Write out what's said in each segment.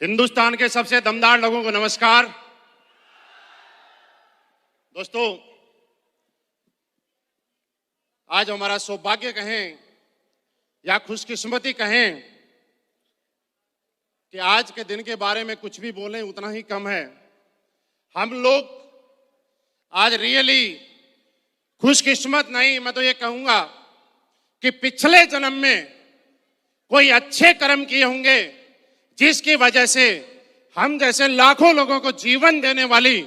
हिंदुस्तान के सबसे दमदार लोगों को नमस्कार। दोस्तों, आज हमारा सौभाग्य कहें या खुशकिस्मती कहें कि आज के दिन के बारे में कुछ भी बोलें उतना ही कम है। हम लोग आज रियली खुशकिस्मत नहीं, मैं तो ये कहूंगा कि पिछले जन्म में कोई अच्छे कर्म किए होंगे जिसकी वजह से हम जैसे लाखों लोगों को जीवन देने वाली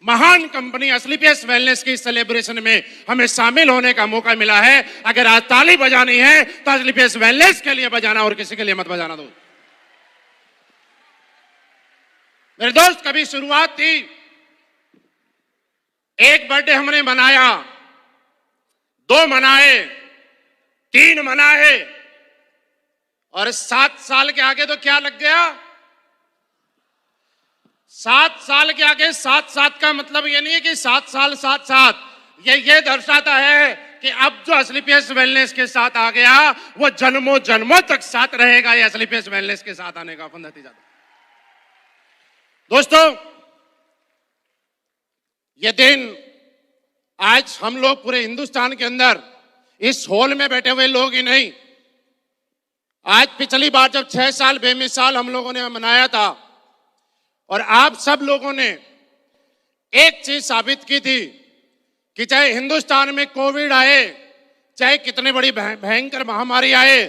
महान कंपनी एस्क्लेपियस वेलनेस की सेलिब्रेशन में हमें शामिल होने का मौका मिला है। अगर आज ताली बजानी है तो एस्क्लेपियस वेलनेस के लिए बजाना और किसी के लिए मत बजाना। दो मेरे दोस्त, कभी शुरुआत थी, एक बर्थडे हमने मनाया, 2 मनाए, 3 मनाए और 7 साल के आगे तो क्या लग गया? 7 साल के आगे 7 का मतलब ये नहीं है कि 7 साल 7, ये दर्शाता है कि अब जो एस्क्लेपियस वेलनेस के साथ आ गया वो जन्मों जन्मों तक साथ रहेगा। ये एस्क्लेपियस वेलनेस के साथ आने का नतीजा। दोस्तों, ये दिन आज हम लोग पूरे हिंदुस्तान के अंदर इस हॉल में बैठे हुए लोग ही नहीं, आज पिछली बार जब 6 साल बेमिसाल हम लोगों ने मनाया था और आप सब लोगों ने एक चीज साबित की थी कि चाहे हिंदुस्तान में कोविड आए, चाहे कितने बड़ी भयंकर महामारी आए,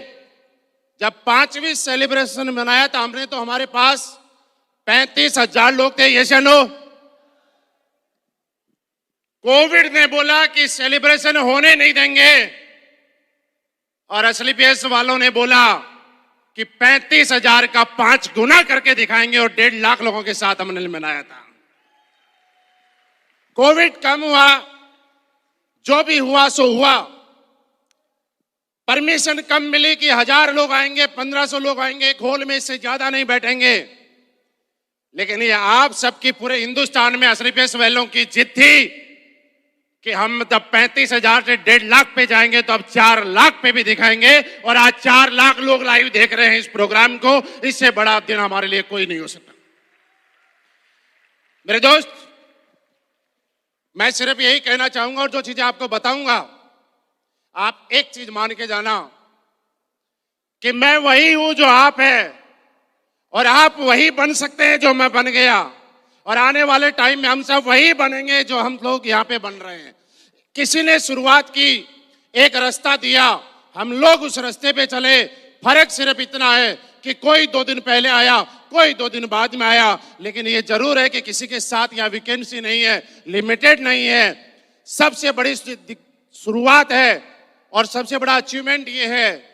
जब 5वीं सेलिब्रेशन मनाया था हमने तो हमारे पास 35,000 लोग थे। ये नो कोविड ने बोला कि सेलिब्रेशन होने नहीं देंगे और एस्क्लेपियस वालों ने बोला कि 35,000 का 5 गुना करके दिखाएंगे और 1.5 लाख लोगों के साथ हमने मनाया था। कोविड कम हुआ, जो भी हुआ सो हुआ। परमिशन कम मिली कि 1000 लोग आएंगे, 1500 लोग आएंगे, एक हॉल में इससे ज्यादा नहीं बैठेंगे। लेकिन ये आप सबकी पूरे हिंदुस्तान में एस्क्लेपियस वालों की जिद थी कि हम तब 35,000 से 1.5 लाख पे जाएंगे तो अब 4 लाख पे भी दिखाएंगे और आज 4 लाख लोग लाइव देख रहे हैं इस प्रोग्राम को। इससे बड़ा दिन हमारे लिए कोई नहीं हो सकता। मेरे दोस्त, मैं सिर्फ यही कहना चाहूंगा और जो चीजें आपको बताऊंगा आप एक चीज मान के जाना कि मैं वही हूं जो आप है और आप वही बन सकते हैं जो मैं बन गया और आने वाले टाइम में हम सब वही बनेंगे जो हम लोग यहाँ पे बन रहे हैं। किसी ने शुरुआत की, एक रास्ता दिया, हम लोग उस रास्ते पे चले। फर्क सिर्फ इतना है कि कोई 2 दिन पहले आया, कोई 2 दिन बाद में आया, लेकिन ये जरूर है कि किसी के साथ यहाँ वैकेंसी नहीं है, लिमिटेड नहीं है। सबसे बड़ी शुरुआत है और सबसे बड़ा अचीवमेंट ये है।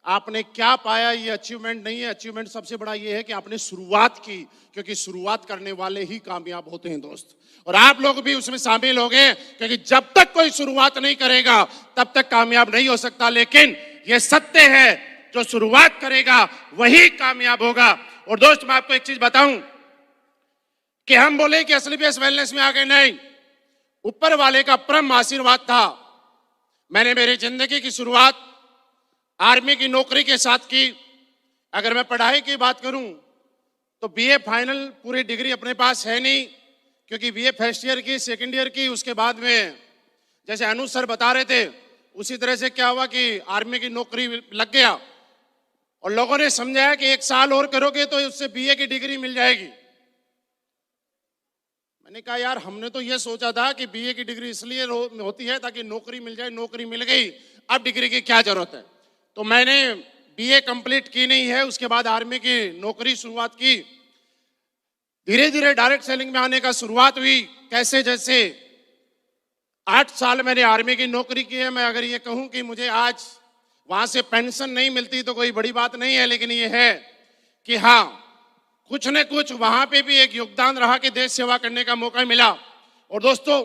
आपने क्या पाया ये अचीवमेंट नहीं है, अचीवमेंट सबसे बड़ा ये है कि आपने शुरुआत की, क्योंकि शुरुआत करने वाले ही कामयाब होते हैं दोस्त। और आप लोग भी उसमें शामिल हो गए, क्योंकि जब तक कोई शुरुआत नहीं करेगा तब तक कामयाब नहीं हो सकता। लेकिन ये सत्य है, जो शुरुआत करेगा वही कामयाब होगा। और दोस्त, मैं आपको एक चीज बताऊं कि हम बोले कि एस्क्लेपियस वेलनेस में आ गए, नहीं, ऊपर वाले का परम आशीर्वाद था। मैंने मेरी जिंदगी की शुरुआत आर्मी की नौकरी के साथ की। अगर मैं पढ़ाई की बात करूं तो बीए फाइनल पूरी डिग्री अपने पास है नहीं, क्योंकि बीए फर्स्ट ईयर की, सेकंड ईयर की, उसके बाद में जैसे अनु सर बता रहे थे उसी तरह से क्या हुआ कि आर्मी की नौकरी लग गया और लोगों ने समझाया कि 1 साल और करोगे तो उससे बीए की डिग्री मिल जाएगी। मैंने कहा यार, हमने तो ये सोचा था कि बीए की डिग्री इसलिए होती है ताकि नौकरी मिल जाए, नौकरी मिल गई, अब डिग्री की क्या जरूरत है। तो मैंने बीए कंप्लीट की नहीं है, उसके बाद आर्मी की नौकरी शुरुआत की। धीरे धीरे डायरेक्ट सेलिंग में आने का शुरुआत हुई। कैसे? जैसे 8 साल मैंने आर्मी की नौकरी की है। मैं अगर ये कहूं कि मुझे आज वहां से पेंशन नहीं मिलती तो कोई बड़ी बात नहीं है, लेकिन ये है कि हाँ, कुछ न कुछ वहां पे भी एक योगदान रहा कि देश सेवा करने का मौका मिला। और दोस्तों,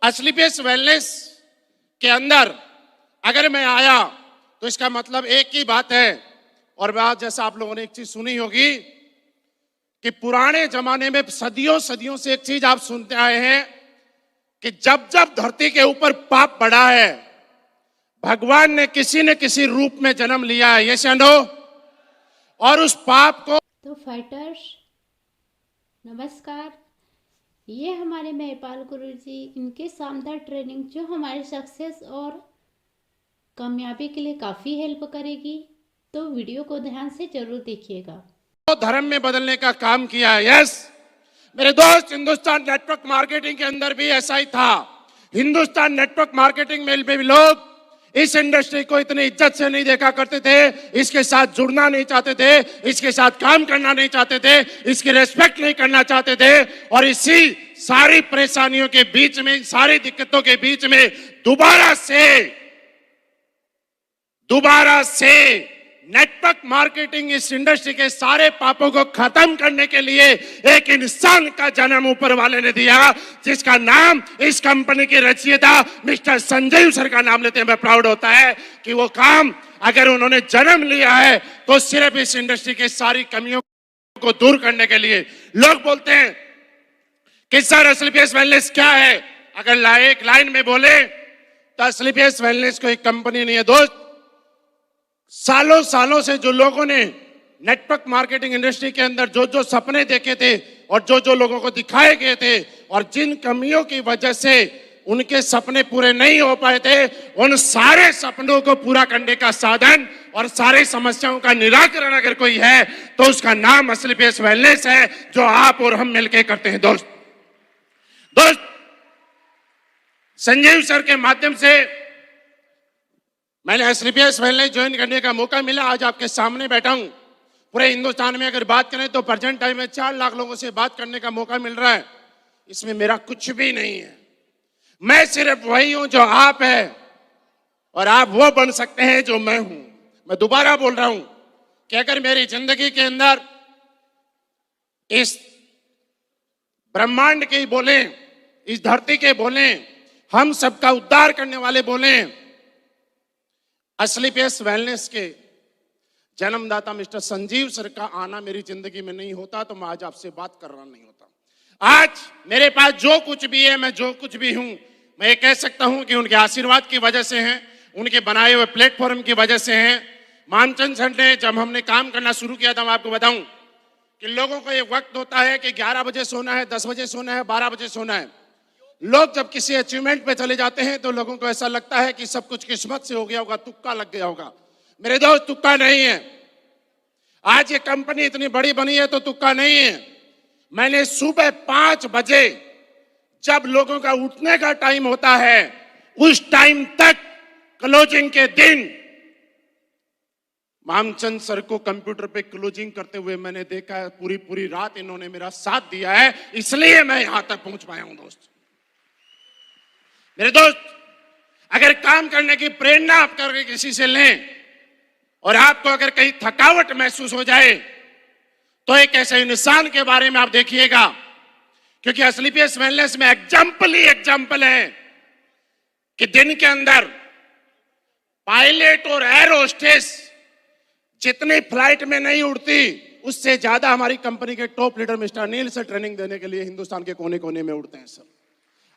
एस्क्लेपियस वेलनेस के अंदर अगर मैं आया तो इसका मतलब एक ही बात है, और बात जैसा आप लोगों ने एक चीज सुनी होगी कि पुराने जमाने में सदियों से एक चीज आप सुनते आए हैं कि जब जब धरती के ऊपर पाप बढ़ा है, भगवान ने किसी न किसी रूप में जन्म लिया है। ये नो, और उस पाप को तो फाइटर्स नमस्कार। ये हमारे महिपाल गुरु जी, इनके शानदार ट्रेनिंग जो हमारे सक्सेस और कामयाबी के लिए काफ़ी हेल्प करेगी, तो वीडियो को ध्यान से जरूर देखिएगा। तो धर्म में बदलने का काम किया है। यस मेरे दोस्त, हिंदुस्तान नेटवर्क मार्केटिंग के अंदर भी ऐसा ही था। हिंदुस्तान नेटवर्क मार्केटिंग में भी लोग इस इंडस्ट्री को इतनी इज्जत से नहीं देखा करते थे, इसके साथ जुड़ना नहीं चाहते थे, इसके साथ काम करना नहीं चाहते थे, इसकी रेस्पेक्ट नहीं करना चाहते थे। और इसी सारी परेशानियों के बीच में, सारी दिक्कतों के बीच में दोबारा से नेटवर्क मार्केटिंग इस इंडस्ट्री के सारे पापों को खत्म करने के लिए एक इंसान का जन्म ऊपर वाले ने दिया, जिसका नाम इस कंपनी के रचयिता मिस्टर संजीव सर का नाम लेते हैं। मैं प्राउड होता है कि वो काम अगर उन्होंने जन्म लिया है तो सिर्फ इस इंडस्ट्री के सारी कमियों को दूर करने के लिए। लोग बोलते हैं कि सर एसलीपीएस वेलनेस क्या है? अगर एक लाइन में बोले तो एसलीपीएस वेलनेस कोई कंपनी नहीं है दोस्त। सालों सालों से जो लोगों ने नेटवर्क मार्केटिंग इंडस्ट्री के अंदर जो जो सपने देखे थे और जो जो लोगों को दिखाए गए थे और जिन कमियों की वजह से उनके सपने पूरे नहीं हो पाए थे, उन सारे सपनों को पूरा करने का साधन और सारे समस्याओं का निराकरण अगर कोई है तो उसका नाम एसलीपीएस वेलनेस है, जो आप और हम मिलकर करते हैं। दोस्त संजीव सर के माध्यम से मैंने एसलीपीएस वेलनेस ज्वाइन करने का मौका मिला। आज आपके सामने बैठा हूं। पूरे हिंदुस्तान में अगर बात करें तो प्रेजेंट टाइम में 4 लाख लोगों से बात करने का मौका मिल रहा है। इसमें मेरा कुछ भी नहीं है। मैं सिर्फ वही हूं जो आप है और आप वो बन सकते हैं जो मैं हूं। मैं दोबारा बोल रहा हूं कि अगर मेरी जिंदगी के अंदर इस ब्रह्मांड के बोले, इस धरती के बोले, हम सबका उद्धार करने वाले बोले, एसलीपीएस वेलनेस के जन्मदाता मिस्टर संजीव सर का आना मेरी जिंदगी में नहीं होता तो मैं आज आपसे बात कर रहा नहीं होता। आज मेरे पास जो कुछ भी है, मैं जो कुछ भी हूं, मैं ये कह सकता हूं कि उनके आशीर्वाद की वजह से हैं, उनके बनाए हुए प्लेटफॉर्म की वजह से हैं। मानचंद सर ने जब हमने काम करना शुरू किया था, मैं आपको बताऊं कि लोगों को एक वक्त होता है कि 11 बजे सोना है, 10 बजे सोना है, 12 बजे सोना है। लोग जब किसी अचीवमेंट पे चले जाते हैं तो लोगों को ऐसा लगता है कि सब कुछ किस्मत से हो गया होगा, तुक्का लग गया होगा। मेरे दोस्त, तुक्का नहीं है। आज ये कंपनी इतनी बड़ी बनी है तो तुक्का नहीं है। मैंने सुबह 5 बजे जब लोगों का उठने का टाइम होता है, उस टाइम तक क्लोजिंग के दिन मामचंद सर को कंप्यूटर पे क्लोजिंग करते हुए मैंने देखा है। पूरी रात इन्होंने मेरा साथ दिया है, इसलिए मैं यहां तक पहुंच पाया हूं। मेरे दोस्त, अगर काम करने की प्रेरणा आप करके किसी से लें और आपको अगर कहीं थकावट महसूस हो जाए तो एक ऐसे इंसान के बारे में आप देखिएगा, क्योंकि एसलीपीएस वेलनेस में एग्जाम्पल है कि दिन के अंदर पायलट और एयर होस्टेस जितनी फ्लाइट में नहीं उड़ती, उससे ज्यादा हमारी कंपनी के टॉप लीडर मिस्टर अनिल से ट्रेनिंग देने के लिए हिंदुस्तान के कोने कोने में उड़ते हैं। सर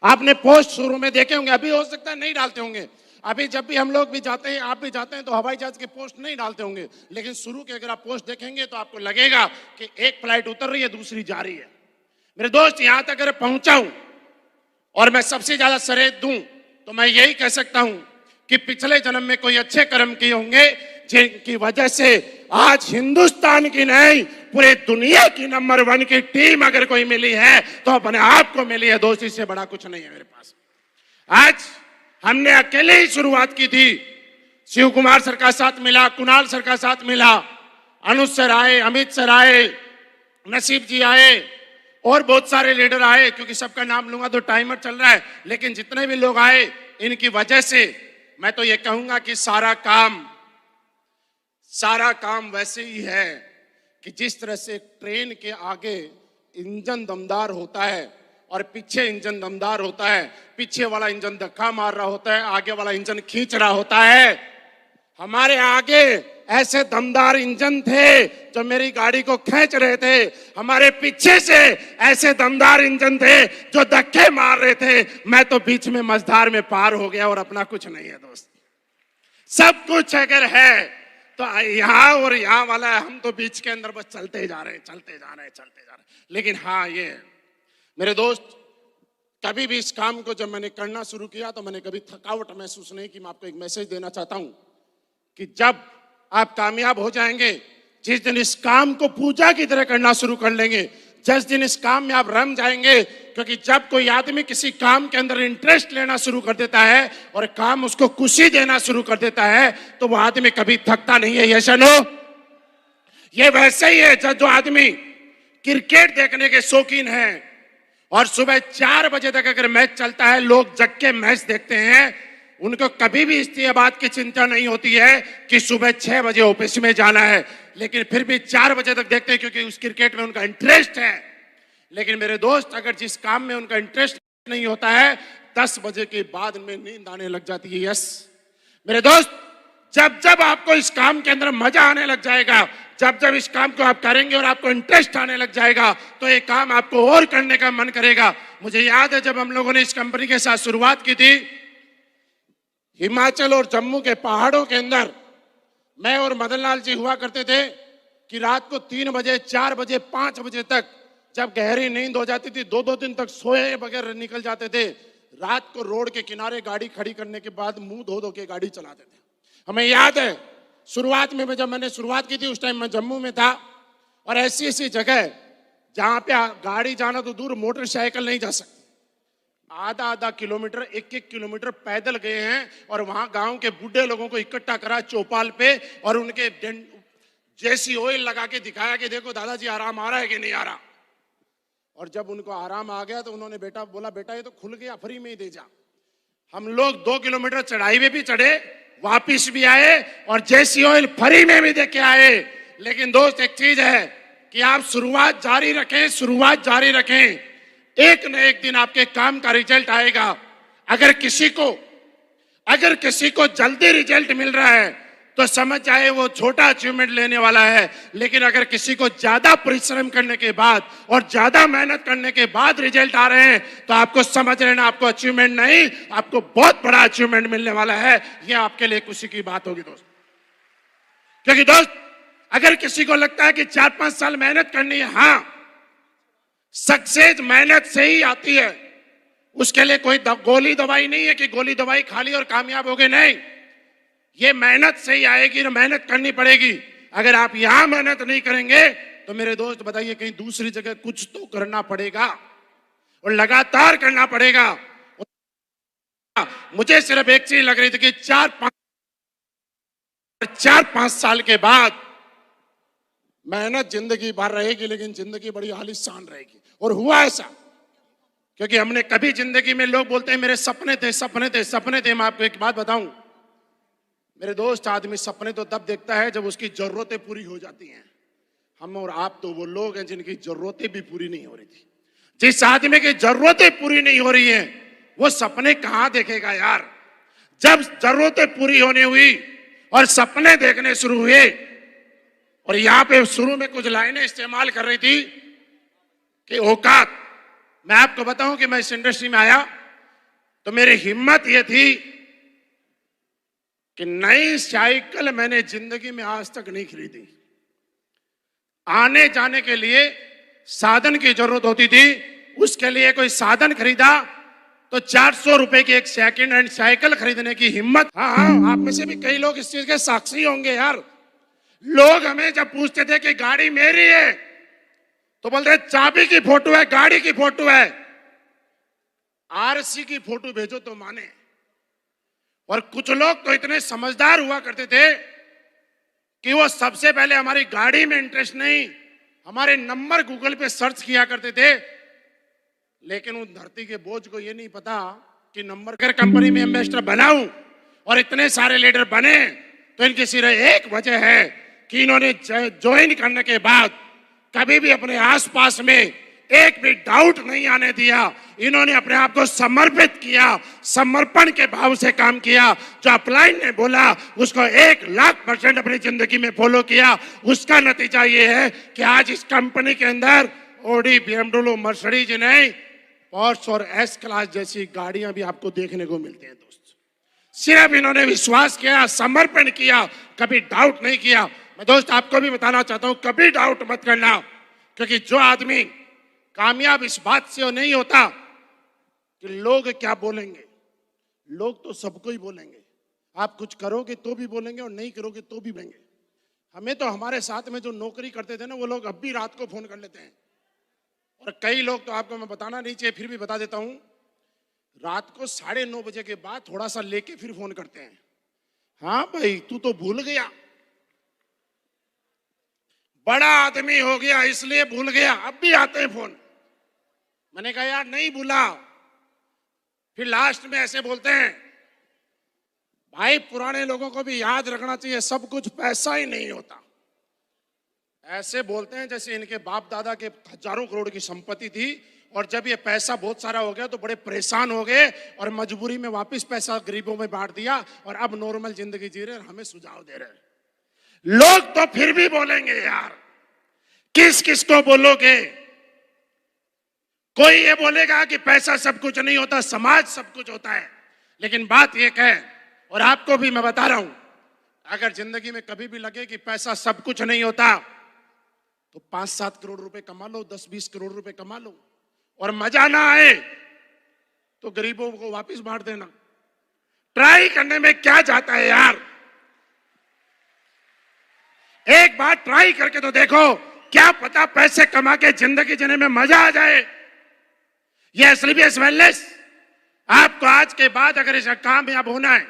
आपने पोस्ट शुरू में देखे होंगे, अभी हो सकता है नहीं डालते होंगे। अभी जब भी हम लोग भी जाते हैं, आप भी जाते हैं, तो हवाई जहाज के पोस्ट नहीं डालते होंगे, लेकिन शुरू के अगर आप पोस्ट देखेंगे तो आपको लगेगा कि एक फ्लाइट उतर रही है, दूसरी जा रही है। मेरे दोस्त, यहां तक अगर पहुंचाऊं और मैं सबसे ज्यादा सरेह दूं तो मैं यही कह सकता हूं कि पिछले जन्म में कोई अच्छे कर्म किए होंगे, जिनकी वजह से आज हिंदुस्तान की नहीं, पूरे दुनिया की नंबर 1 की टीम अगर कोई मिली है तो अपने आप को मिली है। दोस्त, इससे बड़ा कुछ नहीं है मेरे पास। आज हमने अकेले ही शुरुआत की थी। शिव कुमार सर का साथ मिला, कुणाल सर का साथ मिला, अनुज सर आए, अमित सर आए, नसीब जी आए और बहुत सारे लीडर आए। क्योंकि सबका नाम लूंगा तो टाइमर चल रहा है, लेकिन जितने भी लोग आए, इनकी वजह से मैं तो ये कहूंगा कि सारा काम वैसे ही है कि जिस तरह से ट्रेन के आगे इंजन दमदार होता है और पीछे इंजन दमदार होता है, पीछे वाला इंजन धक्का मार रहा होता है, आगे वाला इंजन खींच रहा होता है। हमारे आगे ऐसे दमदार इंजन थे जो मेरी गाड़ी को खींच रहे थे, हमारे पीछे से ऐसे दमदार इंजन थे जो धक्के मार रहे थे। मैं तो बीच में मझधार में पार हो गया और अपना कुछ नहीं है। दोस्त, सब कुछ अगर है तो यहाँ और यहाँ वाला है, हम तो बीच के अंदर बस चलते जा रहे हैं, चलते जा रहे हैं, चलते जा रहे हैं। लेकिन हाँ, ये मेरे दोस्त, कभी भी इस काम को जब मैंने करना शुरू किया तो मैंने कभी थकावट महसूस नहीं की। मैं आपको एक मैसेज देना चाहता हूं कि जब आप कामयाब हो जाएंगे, जिस दिन इस काम को पूजा की तरह करना शुरू कर लेंगे, जिस दिन इस काम में आप रम जाएंगे, क्योंकि जब कोई आदमी किसी काम के अंदर इंटरेस्ट लेना शुरू कर देता है और काम उसको खुशी देना शुरू कर देता है, तो वो आदमी कभी थकता नहीं है। ये सुनो, ये वैसे ही है जो आदमी क्रिकेट देखने के शौकीन हैं और सुबह 4 बजे तक अगर मैच चलता है, लोग जग के मैच देखते हैं, उनको कभी भी इस बात की चिंता नहीं होती है कि सुबह 6 बजे ऑफिस में जाना है, लेकिन फिर भी 4 बजे तक देखते हैं क्योंकि उस क्रिकेट में उनका इंटरेस्ट है। लेकिन मेरे दोस्त, अगर जिस काम में उनका इंटरेस्ट नहीं होता है, 10 बजे के बाद में नींद आने लग जाती है। यस मेरे दोस्त, जब जब आपको इस काम के अंदर मजा आने लग जाएगा, जब जब इस काम को आप करेंगे और आपको इंटरेस्ट आने लग जाएगा, तो ये काम आपको और करने का मन करेगा। मुझे याद है जब हम लोगों ने इस कंपनी के साथ शुरुआत की थी, हिमाचल और जम्मू के पहाड़ों के अंदर मैं और मदन लाल जी हुआ करते थे कि रात को 3 बजे, 4 बजे, 5 बजे तक जब गहरी नींद हो जाती थी, 2-2 दिन तक सोए बगैर निकल जाते थे। रात को रोड के किनारे गाड़ी खड़ी करने के बाद मुंह धो धो के गाड़ी चलाते थे। हमें याद है शुरुआत में जब मैंने शुरुआत की थी, उस टाइम मैं जम्मू में था और ऐसी ऐसी जगह जहां पे गाड़ी जाना तो दूर, मोटरसाइकिल नहीं जा सकती। आधा किलोमीटर, 1-1 किलोमीटर पैदल गए हैं और वहां गांव के बूढ़े लोगों को इकट्ठा करा चौपाल पे और उनके जैसी ऑयल लगा के दिखाया कि देखो दादाजी आराम आ रहा है कि नहीं आ रहा। और जब उनको आराम आ गया तो उन्होंने बोला बेटा ये तो खुल गया, फ्री में ही दे जा। हम लोग 2 किलोमीटर चढ़ाई में भी चढ़े, वापिस भी आए और जैसी ऑयल फ्री में भी दे के आए। लेकिन दोस्त, एक चीज है कि आप शुरुआत जारी रखें, शुरुआत जारी रखें, एक न एक दिन आपके काम का रिजल्ट आएगा। अगर किसी को जल्दी रिजल्ट मिल रहा है तो समझ जाए वो छोटा अचीवमेंट लेने वाला है, लेकिन अगर किसी को ज्यादा परिश्रम करने के बाद और ज्यादा मेहनत करने के बाद रिजल्ट आ रहे हैं तो आपको समझ लेना आपको अचीवमेंट नहीं, आपको बहुत बड़ा अचीवमेंट मिलने वाला है। ये आपके लिए खुशी की बात होगी दोस्त। क्योंकि दोस्त, अगर किसी को लगता है कि 4-5 साल मेहनत करनी है, हाँ, सक्सेस मेहनत से ही आती है। उसके लिए कोई गोली दवाई नहीं है कि गोली दवाई खा ली और कामयाब हो गए, नहीं। ये मेहनत से ही आएगी, मेहनत करनी पड़ेगी। अगर आप यहां मेहनत नहीं करेंगे तो मेरे दोस्त बताइए कहीं दूसरी जगह कुछ तो करना पड़ेगा और लगातार करना पड़ेगा। मुझे सिर्फ एक चीज लग रही थी कि 4-5 साल के बाद मेहनत जिंदगी भर रहेगी, लेकिन जिंदगी बड़ी आलीशान रहेगी। और हुआ ऐसा, क्योंकि हमने कभी जिंदगी में, लोग बोलते हैं मेरे सपने थे, सपने थे, सपने थे। मैं आपको एक बात बताऊं मेरे दोस्त, आदमी सपने तो तब देखता है जब उसकी जरूरतें पूरी हो जाती हैं। हम और आप तो वो लोग हैं जिनकी जरूरतें भी पूरी नहीं हो रही थी। जिस आदमी की जरूरतें पूरी नहीं हो रही हैं, वो सपने कहां देखेगा यार। जब जरूरतें पूरी होने हुई और सपने देखने शुरू हुए, और यहां पे शुरू में कुछ लाइनें इस्तेमाल कर रही थी कि औकात। मैं आपको बताऊं कि मैं इस इंडस्ट्री में आया तो मेरी हिम्मत यह थी कि नई साइकिल मैंने जिंदगी में आज तक नहीं खरीदी। आने जाने के लिए साधन की जरूरत होती थी, उसके लिए कोई साधन खरीदा तो 400 रुपए की एक सेकंड हैंड साइकिल खरीदने की हिम्मत। हाँ, आप में से भी कई लोग इस चीज के साक्षी होंगे यार। लोग हमें जब पूछते थे कि गाड़ी मेरी है तो बोलते चाबी की फोटो है, गाड़ी की फोटो है, आरसी की फोटो भेजो तो माने। और कुछ लोग तो इतने समझदार हुआ करते थे कि वो सबसे पहले हमारी गाड़ी में इंटरेस्ट नहीं, हमारे नंबर गूगल पे सर्च किया करते थे। लेकिन उन धरती के बोझ को ये नहीं पता कि नंबर कर कंपनी में एम्बेसडर बनाऊं और इतने सारे लीडर बने तो इनकी सिर्फ एक वजह है कि इन्होंने ज्वाइन करने के बाद कभी भी अपने आसपास में एक भी डाउट नहीं आने दिया। इन्होंने अपने आप को समर्पित किया, समर्पण के भाव से काम किया। जो अपलाइन ने बोला उसको 1,00,000% अपनी जिंदगी में फॉलो किया। उसका नतीजा ये है कि आज इस कंपनी के अंदर ऑडी, BMW, मर्सिडीज नहीं, पोर्श और एस क्लास जैसी गाड़ियां भी आपको देखने को मिलती हैं दोस्त। सिर्फ इन्होंने विश्वास किया, समर्पण किया, कभी डाउट नहीं किया। मैं दोस्त आपको भी बताना चाहता हूं, कभी डाउट मत करना, क्योंकि जो आदमी कामयाब इस बात से नहीं होता कि लोग क्या बोलेंगे। लोग तो सबको ही बोलेंगे, आप कुछ करोगे तो भी बोलेंगे और नहीं करोगे तो भी बोलेंगे। हमें तो हमारे साथ में जो नौकरी करते थे ना, वो लोग अब भी रात को फोन कर लेते हैं। और कई लोग तो आपको मैं बताना नहीं चाहिए, फिर भी बता देता हूं, रात को 9:30 बजे के बाद थोड़ा सा लेके फिर फोन करते हैं। हाँ भाई, तू तो भूल गया, बड़ा आदमी हो गया इसलिए भूल गया। अब भी आते हैं फोन। मैंने कहा यार नहीं भूला। फिर लास्ट में ऐसे बोलते हैं, भाई पुराने लोगों को भी याद रखना चाहिए, सब कुछ पैसा ही नहीं होता। ऐसे बोलते हैं जैसे इनके बाप दादा के हजारों करोड़ की संपत्ति थी, और जब ये पैसा बहुत सारा हो गया तो बड़े परेशान हो गए और मजबूरी में वापस पैसा गरीबों में बांट दिया, और अब नॉर्मल जिंदगी जी रहे, हमें सुझाव दे रहे। लोग तो फिर भी बोलेंगे यार, किस किस को बोलोगे? कोई ये बोलेगा कि पैसा सब कुछ नहीं होता, समाज सब कुछ होता है। लेकिन बात एक है, और आपको भी मैं बता रहा हूं, अगर जिंदगी में कभी भी लगे कि पैसा सब कुछ नहीं होता, तो 5-7 करोड़ रुपए कमा लो, 10-20 करोड़ रुपए कमा लो, और मजा ना आए तो गरीबों को वापस बांट देना। ट्राई करने में क्या जाता है यार? एक बार ट्राई करके तो देखो, क्या पता पैसे कमा के जिंदगी जीने में मजा आ जाए। ये एसलीपीएस वेलनेस, आपको आज के बाद अगर इसका कामयाब होना है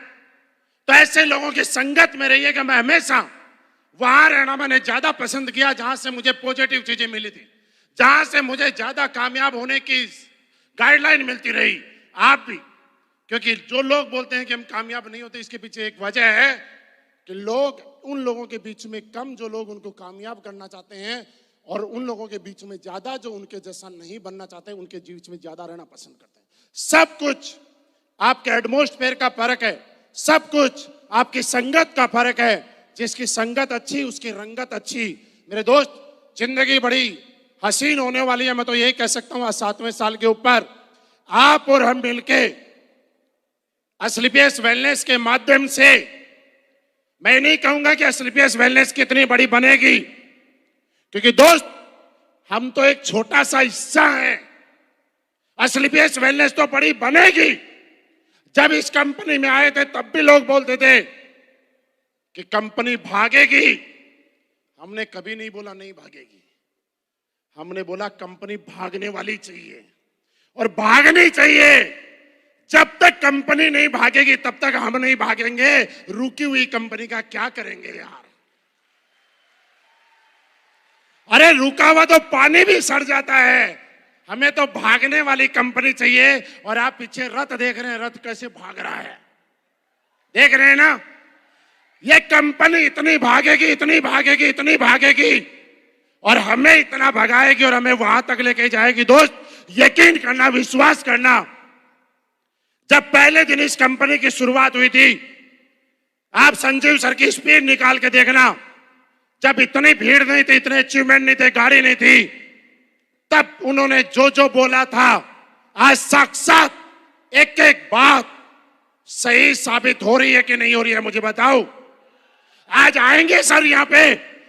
तो ऐसे लोगों की संगत में रहिएगा। मैं हमेशा वहां रहना मैंने ज्यादा पसंद किया जहां से मुझे पॉजिटिव चीजें मिली थी, जहां से मुझे ज्यादा कामयाब होने की गाइडलाइन मिलती रही। आप भी, क्योंकि जो लोग बोलते हैं कि हम कामयाब नहीं होते, इसके पीछे एक वजह है कि लोग उन लोगों के बीच में कम जो लोग उनको कामयाब करना चाहते हैं, और उन लोगों के बीच में ज्यादा जो उनके जैसा नहीं बनना चाहते, उनके बीच में ज्यादा रहना पसंद करते हैं। सब कुछ आपके एटमॉस्फेयर का फर्क है, सब कुछ आपकी संगत का फर्क है। जिसकी संगत अच्छी उसकी रंगत अच्छी। मेरे दोस्त, जिंदगी बड़ी हसीन होने वाली है। मैं तो यही कह सकता हूं, 7वें साल के ऊपर आप और हम मिलके एसलीपीएस वेलनेस के माध्यम से, मैं नहीं कहूंगा कि एसलीपीएस वेलनेस कितनी बड़ी बनेगी, क्योंकि दोस्त हम तो एक छोटा सा हिस्सा है। एसलीपीएस वेलनेस तो बड़ी बनेगी। जब इस कंपनी में आए थे तब भी लोग बोलते थे कि कंपनी भागेगी। हमने कभी नहीं बोला नहीं भागेगी, हमने बोला कंपनी भागने वाली चाहिए, और भागनी चाहिए। जब तक कंपनी नहीं भागेगी तब तक हम नहीं भागेंगे। रुकी हुई कंपनी का क्या करेंगे यार? अरे रुका हुआ तो पानी भी सड़ जाता है। हमें तो भागने वाली कंपनी चाहिए। और आप पीछे रथ देख रहे हैं, रथ कैसे भाग रहा है, देख रहे हैं ना? ये कंपनी इतनी भागेगी, इतनी भागेगी, इतनी भागेगी, और हमें इतना भगाएगी और हमें वहां तक लेके जाएगी। दोस्त, यकीन करना, विश्वास करना, जब पहले दिन इस कंपनी की शुरुआत हुई थी, आप संजीव सर की स्पीड निकाल के देखना। जब इतनी भीड़ नहीं थी, इतने अचीवमेंट नहीं थे, गाड़ी नहीं थी, तब उन्होंने जो जो बोला था, आज साक्षात एक एक बात सही साबित हो रही है कि नहीं हो रही है, मुझे बताओ। आज आएंगे सर यहाँ पे,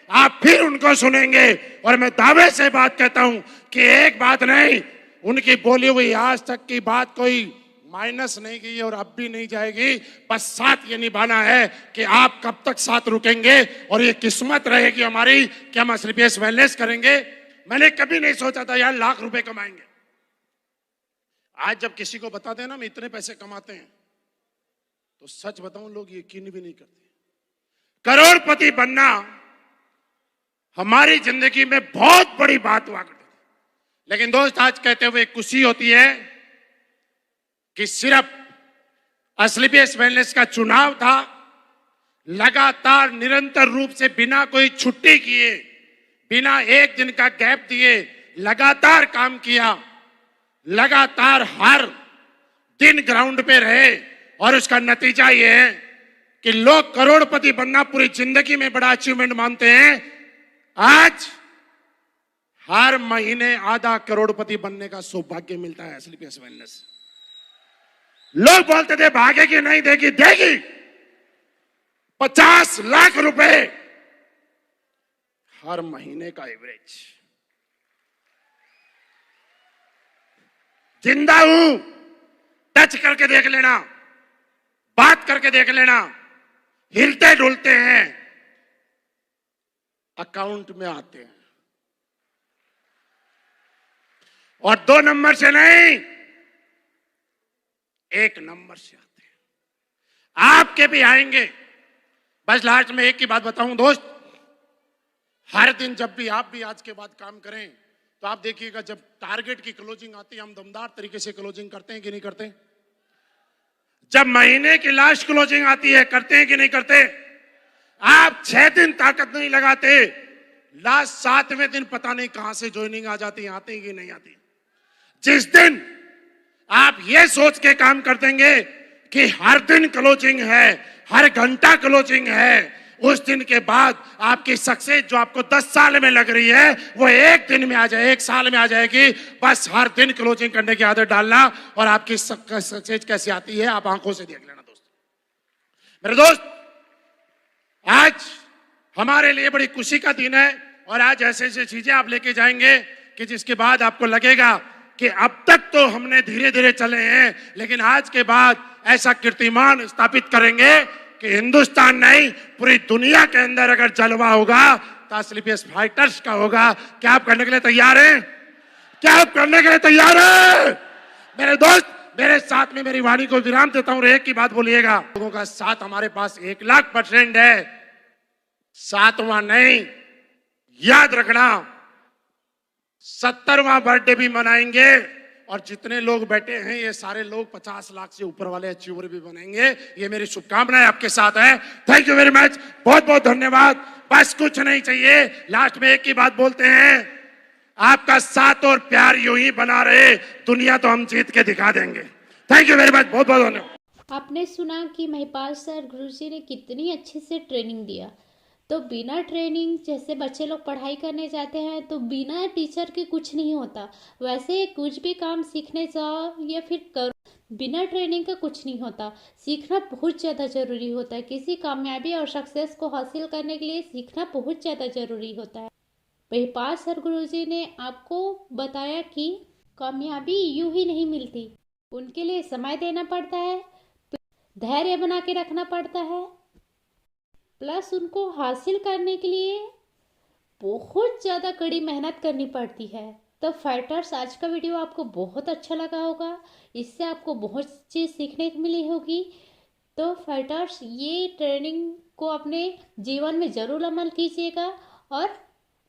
आप फिर उनको सुनेंगे, और मैं दावे से बात कहता हूं कि एक बात नहीं, उनकी बोली हुई आज तक की बात कोई माइनस नहीं की और अब भी नहीं जाएगी। बस साथ ये निभाना है कि आप कब तक साथ रुकेंगे, और ये किस्मत रहेगी हमारी कि हम एसलीपीएस वेलनेस करेंगे। मैंने कभी नहीं सोचा था यार लाख रुपए कमाएंगे। आज जब किसी को बताते हैं ना हम इतने पैसे कमाते हैं, तो सच बताऊं लोग यकीन भी नहीं करते। करोड़पति बनना हमारी जिंदगी में बहुत बड़ी बात हुआ करती है। लेकिन दोस्त, आज कहते हुए खुशी होती है कि सिर्फ एसलीपीएस वेलनेस का चुनाव था, लगातार निरंतर रूप से बिना कोई छुट्टी किए, बिना एक दिन का गैप दिए लगातार काम किया, लगातार हर दिन ग्राउंड पे रहे, और उसका नतीजा ये है कि लोग करोड़पति बनना पूरी जिंदगी में बड़ा अचीवमेंट मानते हैं। आज हर महीने आधा करोड़पति बनने का सौभाग्य मिलता है एसलीपीएस वेलनेस। लोग बोलते थे भागेगी नहीं, देगी देगी। 50 लाख रुपए हर महीने का एवरेज। जिंदा हूं, टच करके देख लेना, बात करके देख लेना, हिलते डुलते हैं, अकाउंट में आते हैं। और 2 नंबर से नहीं, 1 नंबर से आते हैं। आपके भी आएंगे। बस लास्ट में एक की बात बताऊं दोस्त, हर दिन जब भी आप भी आज के बाद काम करें तो आप देखिएगा, जब टारगेट की क्लोजिंग आती है हम दमदार तरीके से क्लोजिंग करते हैं कि नहीं करते? जब महीने की लास्ट क्लोजिंग आती है करते हैं कि नहीं करते? आप 6 दिन ताकत नहीं लगाते, लास्ट 7वें दिन पता नहीं कहां से ज्वाइनिंग आ जाती है, आती कि नहीं आती। जिस दिन आप ये सोच के काम कर देंगे कि हर दिन क्लोजिंग है, हर घंटा क्लोजिंग है, उस दिन के बाद आपकी सक्सेस जो आपको 10 साल में लग रही है वो 1 दिन में आ जाए, 1 साल में आ जाएगी। बस हर दिन क्लोजिंग करने की आदत डालना, और आपकी सक्सेस कैसे आती है आप आंखों से देख लेना दोस्त। मेरे दोस्त, आज हमारे लिए बड़ी खुशी का दिन है, और आज ऐसे ऐसे चीजें आप लेके जाएंगे कि जिसके बाद आपको लगेगा कि अब तक तो हमने धीरे धीरे चले हैं, लेकिन आज के बाद ऐसा कीर्तिमान स्थापित करेंगे कि हिंदुस्तान नहीं पूरी दुनिया के अंदर अगर जलवा होगा तो स्लीपियस फाइटर्स का होगा। क्या आप करने के लिए तैयार हैं? क्या आप करने के लिए तैयार हैं? मेरे दोस्त, मेरे साथ में मेरी वाणी को विराम देता हूं, एक की बात बोलिएगा। लोगों का साथ हमारे पास 1,00,000% है, 7वां नहीं, याद रखना 70वां बर्थडे भी मनाएंगे, और जितने लोग बैठे हैं ये सारे लोग 50 लाख से ऊपर वाले अचीवर भी बनेंगे। ये मेरी शुभकामनाएं आपके साथ है। थैंक यू वेरी मच, बहुत बहुत धन्यवाद। बस कुछ नहीं चाहिए, लास्ट में एक ही बात बोलते हैं, आपका साथ और प्यार यूं ही बना रहे, दुनिया तो हम जीत के दिखा देंगे। थैंक यू वेरी मच, बहुत बहुत धन्यवाद। आपने सुना कि महिपाल सर गुरुजी ने कितनी अच्छे से ट्रेनिंग दिया। तो बिना ट्रेनिंग, जैसे बच्चे लोग पढ़ाई करने जाते हैं तो बिना टीचर के कुछ नहीं होता, वैसे कुछ भी काम सीखने जाओ या फिर करो, बिना ट्रेनिंग का कुछ नहीं होता। सीखना बहुत ज़्यादा ज़रूरी होता है। किसी कामयाबी और सक्सेस को हासिल करने के लिए सीखना बहुत ज़्यादा ज़रूरी होता है। महिपाल सर गुरुजी ने आपको बताया कि कामयाबी यूं ही नहीं मिलती, उनके लिए समय देना पड़ता है, धैर्य बना के रखना पड़ता है, प्लस उनको हासिल करने के लिए बहुत ज़्यादा कड़ी मेहनत करनी पड़ती है। तो फाइटर्स, आज का वीडियो आपको बहुत अच्छा लगा होगा, इससे आपको बहुत चीज़ सीखने को मिली होगी। तो फाइटर्स, ये ट्रेनिंग को अपने जीवन में ज़रूर अमल कीजिएगा और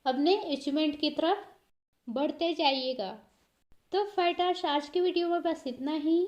अपने अचीवमेंट की तरफ बढ़ते जाइएगा। तो फाइटर्स, आज की वीडियो में बस इतना ही।